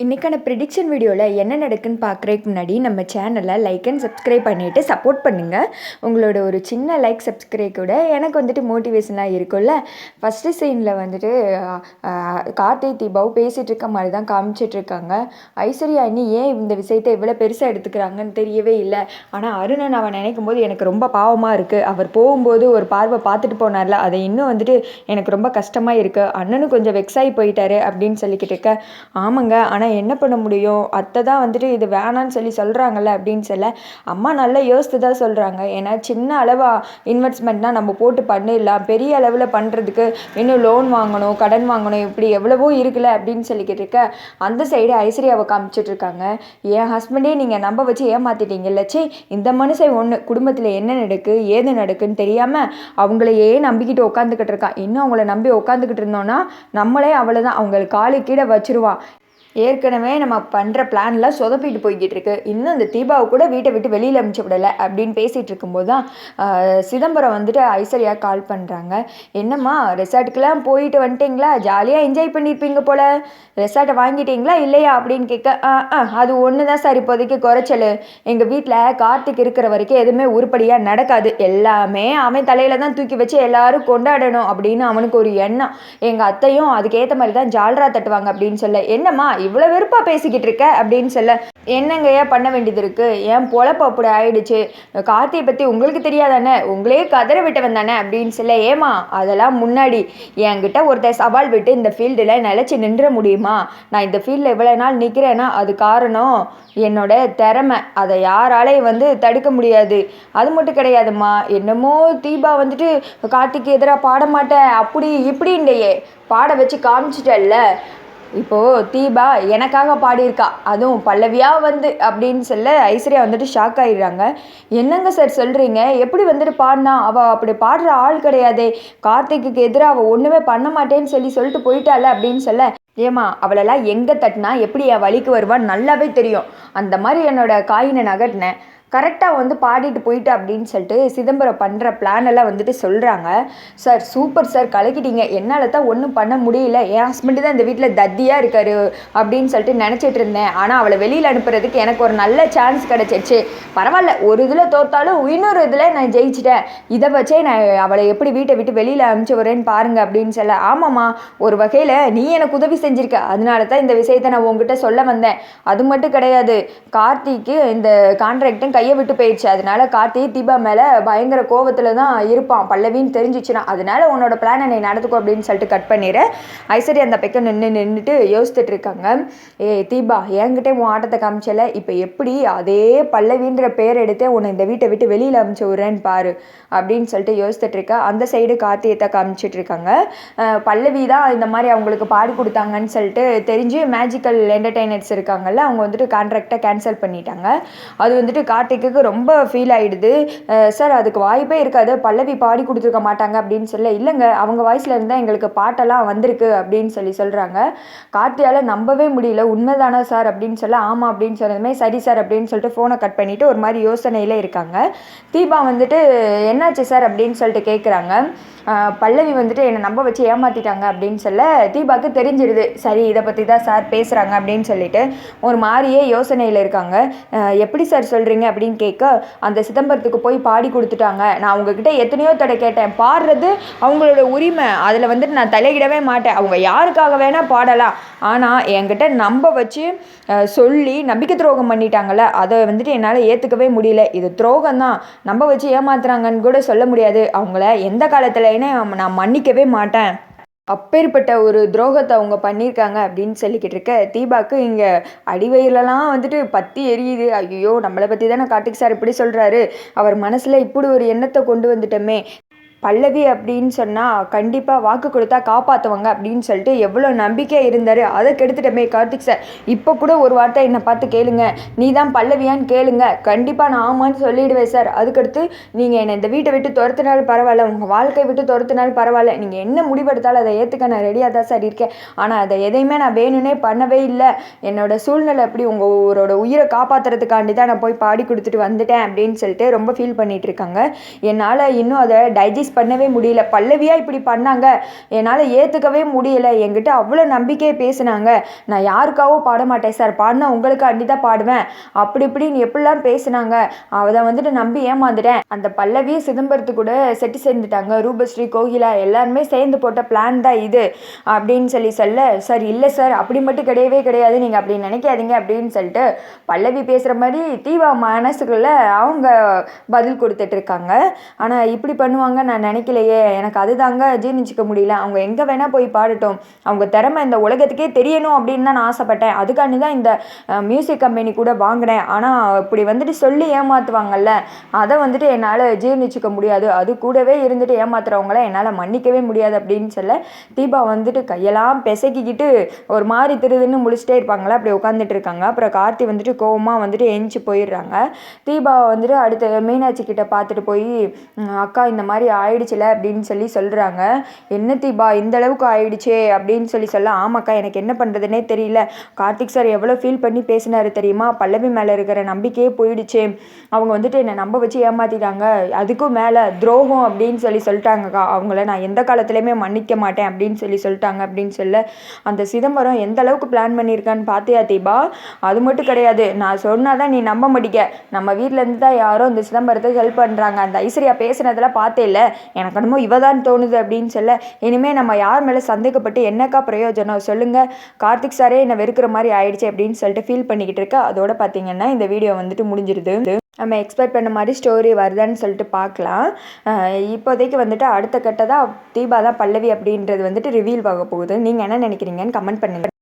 இன்றைக்கான ப்ரிடிக்ஷன் வீடியோவில் என்ன நடக்குன்னு பார்க்குறதுக்கு முன்னாடி நம்ம சேனலை லைக் அண்ட் சப்ஸ்கிரைப் பண்ணிவிட்டு சப்போர்ட் பண்ணுங்கள். உங்களோட ஒரு சின்ன லைக் சப்ஸ்கிரைப் கூட எனக்கு வந்துட்டு மோட்டிவேஷனாக இருக்கும்ல. ஃபஸ்ட்டு சீனில் வந்துட்டு கார்த்திக் தீபாவும் பேசிகிட்டு இருக்க மாதிரி தான் காமிச்சிட்ருக்காங்க. ஐஸ்வர்யா இன்னும் ஏன் இந்த விஷயத்தை இவ்வளோ பெருசாக எடுத்துக்கிறாங்கன்னு தெரியவே இல்லை. ஆனால் அருணன் அவன் நினைக்கும் போது எனக்கு ரொம்ப பாவமாக இருக்குது. அவர் போகும்போது ஒரு பார்வை பார்த்துட்டு போனார்ல, அதை இன்னும் வந்துட்டு எனக்கு ரொம்ப கஷ்டமாக இருக்குது. அண்ணனும் கொஞ்சம் வெக்ஸாகி போயிட்டாரு அப்படின்னு சொல்லிக்கிட்டு இருக்க. ஆமாங்க, ஆனால் என்ன பண்ண முடியும், அத்தை தான் வந்துட்டு இது வேணான்னு சொல்கிறாங்கல்ல அப்படின்னு சொல்ல அம்மா நல்லா யோசித்து தான் சொல்கிறாங்க. ஏன்னா சின்ன அளவு இன்வெஸ்ட்மெண்ட்னால் நம்ம போட்டு பண்ணிடலாம், பெரிய அளவில் பண்ணுறதுக்கு இன்னும் லோன் வாங்கணும், கடன் வாங்கணும், இப்படி எவ்வளவோ இருக்குல்ல அப்படின்னு சொல்லிக்கிட்டு இருக்க அந்த சைடு ஐஸ்வர்யாவை காமிச்சிட்ருக்காங்க. என் ஹஸ்பண்டே நீங்கள் நம்ப வச்சு ஏமாற்றிட்டீங்கல்ல, ச்சே இந்த மனுஷன் ஒன்று குடும்பத்தில் என்ன நடக்கு ஏது நடக்குன்னு தெரியாமல் அவங்களையே நம்பிக்கிட்டு உட்காந்துக்கிட்டு இருக்கான். இன்னும் அவங்கள நம்பி உட்காந்துக்கிட்டு இருந்தோன்னா நம்மளே அவ்வளோதான், அவங்களுக்கு காலு கீழே வச்சுருவான். ஏற்கனவே நம்ம பண்ணுற பிளான்லாம் சொதப்பிட்டு போய்கிட்டு இருக்கு. இன்னும் இந்த தீபாவை கூட வீட்டை விட்டு வெளியில் அனுப்பிச்சி விடலை அப்படின்னு பேசிகிட்டு இருக்கும்போது தான் சிதம்பரம் வந்துட்டு ஐஸ்வர்யா கால் பண்ணுறாங்க. என்னம்மா ரெசார்ட்டுக்கெலாம் போயிட்டு வந்துட்டிங்களா, ஜாலியாக என்ஜாய் பண்ணியிருப்பீங்க போல், ரெசார்ட்டை வாங்கிட்டீங்களா இல்லையா அப்படின்னு கேட்க அது ஒன்று தான் சார் இப்போதைக்கு குறைச்சல். எங்கள் வீட்டில் கார்த்திக் இருக்கிற வரைக்கும் எதுவுமே உருப்படியாக நடக்காது, எல்லாமே அவன் தலையில் தான் தூக்கி வச்சு எல்லாரும் கொண்டாடணும் அப்படின்னு அவனுக்கு ஒரு எண்ணம். எங்கள் அத்தையும் அதுக்கேற்ற மாதிரி தான் ஜால்ரா தட்டுவாங்க அப்படின்னு சொல்ல, என்னம்மா இவ்வளோ வெறுப்பாக பேசிக்கிட்டு இருக்க அப்படின்னு சொல்ல, என்னங்கய்யா பண்ண வேண்டியது இருக்குது, என் பொழப்பு அப்படி ஆயிடுச்சு, கார்த்தியை பற்றி உங்களுக்கு தெரியாதானே, உங்களே கதற விட்டவன் தானே அப்படின்னு சொல்ல, ஏமா அதெல்லாம் முன்னாடி என்கிட்ட ஒருத்தர் சவால் விட்டு இந்த ஃபீல்டில் நிலச்சி நின்ற முடியுமா, நான் இந்த ஃபீல்டில் இவ்வளோ நாள் நிற்கிறேன்னா அது காரணம் என்னோட திறமை, அதை யாராலையும் தடுக்க முடியாது. அது மட்டும் கிடையாதும்மா, என்னமோ தீபா வந்துட்டு கார்த்திக்கு எதிராக பாட மாட்டேன் அப்படி இப்படின்டையே பாட வச்சு காமிச்சிட்டல்ல, இப்போது தீபா எனக்காக பாடியிருக்கா, அதுவும் பல்லவியாக அப்படின்னு சொல்ல ஐஸ்வர்யா வந்துட்டு ஷாக் ஆகிடுறாங்க. என்னங்க சார் சொல்கிறீங்க, எப்படி பாடினா, அவள் அப்படி பாடுற ஆள் கிடையாதே, கார்த்திக்கு எதிராக அவள் ஒன்றுமே பண்ண மாட்டேன்னு சொல்லிட்டு போயிட்டால அப்படின்னு சொல்ல, ஏமா அவளெல்லாம் எங்கே தட்டினா எப்படி என் வழிக்கு வருவான்னு நல்லாவே தெரியும், அந்த மாதிரி என்னோட காயினை நகட்டினேன், கரெக்டாக பாடிட்டு போயிட்டு அப்படின்னு சொல்லிட்டு சிதம்பரம் பண்ணுற பிளானெல்லாம் சொல்கிறாங்க. சார் சூப்பர் சார், கலக்கிட்டீங்க, என்னால் தான் ஒன்றும் பண்ண முடியல, என் ஹஸ்பண்டு தான் இந்த வீட்டில் தத்தியாக இருக்கார் அப்படின்னு சொல்லிட்டு நினச்சிட்டு இருந்தேன், ஆனால் அவளை வெளியில் அனுப்புறதுக்கு எனக்கு ஒரு நல்ல சான்ஸ் கிடச்சிருச்சு, பரவாயில்ல ஒரு இதில் தோற்றாலும் இன்னொரு இதில் நான் ஜெயிச்சிட்டேன், இதை வச்சே நான் அவளை எப்படி வீட்டை விட்டு வெளியில் அனுப்பிச்சி வரேன்னு பாருங்கள் அப்படின்னு சொல்ல, ஆமாம்மா ஒரு வகையில் நீ எனக்கு உதவி செஞ்சுருக்க, அதனால தான் இந்த விஷயத்தை நான் உங்ககிட்ட சொல்ல வந்தேன், அது மட்டும் கிடையாது, கார்த்திக்கு இந்த கான்ட்ராக்டும் கையை விட்டு போயிடுச்சு, அதனால கார்த்திக் தீபா மேலே பயங்கர கோவத்தில் தான் இருப்பான் பல்லவின்னு தெரிஞ்சிச்சுன்னா, அதனால உன்னோட பிளானை நீ நடத்துக்கோ அப்படின்னு சொல்லிட்டு கட் பண்ணிடுறேன். ஐஸ்வர்யா அந்த பக்கம் நின்றுட்டு யோசிச்சுட்டு இருக்காங்க. தீபா என்கிட்டே உன் ஆட்டத்தை காமிச்சல, இப்போ எப்படி அதே பல்லவின்ற பேர் எடுத்து உன்னை இந்த வீட்டை விட்டு வெளியில் அனுப்பிச்சு விட்றேன்னு பாரு அப்படின்னு சொல்லிட்டு யோசிச்சுட்டு இருக்கா. அந்த சைடு கார்த்தியத்தை காமிச்சிட்டு இருக்காங்க. பல்லவி தான் இந்த மாதிரி அவங்களுக்கு பாடி கொடுத்தாங்கன்னு சொல்லிட்டு தெரிஞ்சு மேஜிக்கல் என்டர்டெய்னர்ஸ் இருக்காங்கல்ல, அவங்க கான்ட்ராக்டை கேன்சல் பண்ணிட்டாங்க. அது கார்த்திக்கு ரொம்ப ஃபீல் ஆகிடுது. சார் அதுக்கு வாய்ப்பே இருக்காது, பல்லவி பாடி கொடுத்துருக்க மாட்டாங்க அப்படின்னு சொல்ல, இல்லைங்க அவங்க வாய்ஸில் இருந்தால் எங்களுக்கு பாட்டெல்லாம் வந்திருக்கு அப்படின்னு சொல்கிறாங்க. கார்த்தியால் நம்பவே முடியல, உண்மைதானா சார் அப்படின்னு சொல்ல, ஆமாம் அப்படின்னு சொன்னதுமே சரி சார் அப்படின்னு சொல்லிட்டு ஃபோனை கட் பண்ணிவிட்டு ஒரு மாதிரி யோசனையில் இருக்காங்க. தீபா என்னாச்சு சார் அப்படின்னு சொல்லிட்டு கேட்குறாங்க. பல்லவி என்னை நம்ப வச்சு ஏமாற்றிட்டாங்க அப்படின்னு சொல்ல தீபாவுக்கு தெரிஞ்சிடுது, சரி இதை பற்றி தான் சார் பேசுகிறாங்க அப்படின்னு சொல்லிட்டு ஒரு மாதிரியே யோசனையில் இருக்காங்க. எப்படி சார் சொல்கிறீங்க அப்படின்னு கேட்க, அந்த சிதம்பரத்துக்கு போய் பாடி கொடுத்துட்டாங்க, நான் அவங்கக்கிட்ட எத்தனையோ தடவை கேட்டேன், பாடுறது அவங்களோட உரிமை, அதில் நான் தலையிடவே மாட்டேன், அவங்க யாருக்காக வேணால் பாடலாம், ஆனால் என்கிட்ட நம்ப வச்சு சொல்லி நம்பிக்கை துரோகம் பண்ணிட்டாங்கல்ல, அதை என்னால் ஏற்றுக்கவே முடியல, இது துரோகம் தான், நம்ப வச்சு ஏமாத்துறாங்கன்னு கூட சொல்ல முடியாது, அவங்கள எந்த காலத்தில் நான் மன்னிக்கவே மாட்டேன், அப்பேற்பட்ட ஒரு துரோகத்தை அவங்க பண்ணியிருக்காங்க அப்படின்னு சொல்லிக்கிட்டு இருக்க தீபாவுக்கு இங்கே அடிவயிறுலலாம் பற்றி எரியுது. ஐயோ நம்மளை பற்றி தானே கார்த்திக் சார் இப்படி சொல்கிறாரு, அவர் மனசில் இப்படி ஒரு எண்ணத்தை கொண்டு வந்துட்டோமே, பல்லவி அப்படின்னு சொன்னால் கண்டிப்பாக வாக்கு கொடுத்தா காப்பாற்றுவாங்க அப்படின்னு சொல்லிட்டு எவ்வளோ நம்பிக்கை இருந்தார், அதை கெடுத்துட்டமே கார்த்திக் சார், இப்போ கூட ஒரு வார்த்தை என்னை பார்த்து கேளுங்க, நீ தான் பல்லவியான்னு கேளுங்க, கண்டிப்பாக நான் ஆமான்னு சொல்லிவிடுவேன் சார், அதுக்கடுத்து நீங்கள் என்னை இந்த வீட்டை விட்டு துரத்துனாலும் பரவாயில்ல, உங்கள் வாழ்க்கை விட்டு துரத்துனாலும் பரவாயில்ல, நீங்கள் என்ன முடிவெடுத்தாலும் அதை ஏற்றுக்க நான் ரெடியாக தான் சார் இருக்கேன், ஆனால் அதை எதையுமே நான் வேணும்னே பண்ணவே இல்லை, என்னோடய சூழ்நிலை அப்படி உங்களோட உயிரை காப்பாற்றுறதுக்காண்டி தான் நான் போய் பாடி கொடுத்துட்டு வந்துட்டேன் அப்படின்னு சொல்லிட்டு ரொம்ப ஃபீல் பண்ணிகிட்டு இருக்காங்க. என்னால் இன்னும் அதை டைஜஸ்ட் பண்ணவே முடியல. பல்லவியாக இப்படி பண்ணாங்க, என்னால் ஏற்றுக்கவே முடியலை. என்கிட்ட அவ்வளோ நம்பிக்கையை பேசினாங்க. நான் யாருக்காகவும் பாட மாட்டேன் சார், பாடினா உங்களுக்கு அண்டி தான் பாடுவேன், அப்படி இப்படின்னு எப்படிலாம் பேசினாங்க. அதை வந்துட்டு நம்பி ஏமாந்துட்டேன். அந்த பல்லவியை சிதம்பரத்து கூட செட்டு சேர்ந்துட்டாங்க. ரூபஸ்ரீ, கோகிலா எல்லாருமே சேர்ந்து போட்ட பிளான் தான் இது அப்படின்னு சொல்ல, சார் இல்லை சார் அப்படி மட்டும் கிடையவே கிடையாது, நீங்கள் அப்படி நினைக்காதீங்க அப்படின்னு சொல்லிட்டு பல்லவி பேசுகிற மாதிரி தீபா மனசுக்குள்ள அவங்க பதில் கொடுத்துட்டு இருக்காங்க. ஆனால் இப்படி பண்ணுவாங்க நான் நினைக்கலையே, எனக்கு அதுதாங்க ஜீர்ணிச்சிக்க முடியல. அவங்க எங்கே வேணால் போய் பாடட்டும், அவங்க திறமை இந்த உலகத்துக்கே தெரியணும் அப்படின்னு தான் நான் ஆசைப்பட்டேன். அதுக்காண்டி தான் இந்த மியூசிக் கம்பெனி கூட வாங்கினேன். ஆனால் இப்படி வந்துட்டு சொல்லி ஏமாற்றுவாங்கல்ல, அதை வந்துட்டு என்னால் ஜீர்ணிச்சிக்க முடியாது. அது கூடவே இருந்துட்டு ஏமாத்துறவங்கள என்னால் மன்னிக்கவே முடியாது அப்படின்னு சொல்ல, தீபா வந்துட்டு கையெல்லாம் பிசைக்கிக்கிட்டு ஒரு மாதிரி திருதுன்னு முழிச்சிட்டே இருப்பாங்களா, அப்படி உட்காந்துட்டு இருக்காங்க. அப்புறம் கார்த்தி வந்துட்டு கோவமாக வந்துட்டு எஞ்சி போயிடுறாங்க. தீபா வந்துட்டு அடுத்த மீனாட்சி கிட்ட பார்த்துட்டு போய், அக்கா இந்த மாதிரி ஆயிடுச்சுல அப்படின்னு சொல்கிறாங்க. என்ன தீபா இந்த அளவுக்கு ஆயிடுச்சே அப்படின்னு சொல்ல, ஆமாக்கா எனக்கு என்ன பண்ணுறதுனே தெரியல. கார்த்திக் சார் எவ்வளோ ஃபீல் பண்ணி பேசினாரு தெரியுமா, பல்லவி மேலே இருக்கிற நம்பிக்கையே போயிடுச்சு. அவங்க வந்துட்டு என்னை நம்ப வச்சு ஏமாற்றிட்டாங்க, அதுக்கும் மேலே துரோகம் அப்படின்னு சொல்லிட்டாங்கக்கா. அவங்கள நான் எந்த காலத்துலேயுமே மன்னிக்க மாட்டேன் அப்படின்னு சொல்லிட்டாங்க அப்படின்னு சொல்ல, அந்த சிதம்பரம் எந்த அளவுக்கு பிளான் பண்ணியிருக்கான்னு பார்த்தியா தீபா? அது மட்டும் கிடையாது, நான் சொன்னாதான் நீ நம்ப மாட்டிக்க. நம்ம வீட்டிலேருந்து தான் யாரோ இந்த சிதம்பரத்தை ஹெல்ப் பண்ணுறாங்க. அந்த ஐஸ்வர்யா பேசுனதெல்லாம் பார்த்தே இல்லை, எனக்கு என்னமோ இவ தான் தோணுது அப்படின்னு சொல்ல, இனிமேல் நம்ம யார் மேலே சந்தேகப்பட்டு என்னக்கா பிரயோஜனம் சொல்லுங்கள், கார்த்திக் சாரே என்னை வெறுக்கிற மாதிரி ஆயிடுச்சு அப்படின்னு சொல்லிட்டு ஃபீல் பண்ணிக்கிட்டு இருக்க. அதோட பார்த்தீங்கன்னா இந்த வீடியோ வந்துட்டு முடிஞ்சிருது. நம்ம எக்ஸ்பெக்ட் பண்ண மாதிரி ஸ்டோரி வருதான்னு சொல்லிட்டு பார்க்கலாம். இப்போதைக்கு வந்துட்டு அடுத்த கட்டதாக தீபா தான் பல்லவி அப்படின்றது வந்துட்டு ரிவீல் ஆக போகுது. நீங்கள் என்ன நினைக்கிறீங்கன்னு கமெண்ட் பண்ணுங்கள்.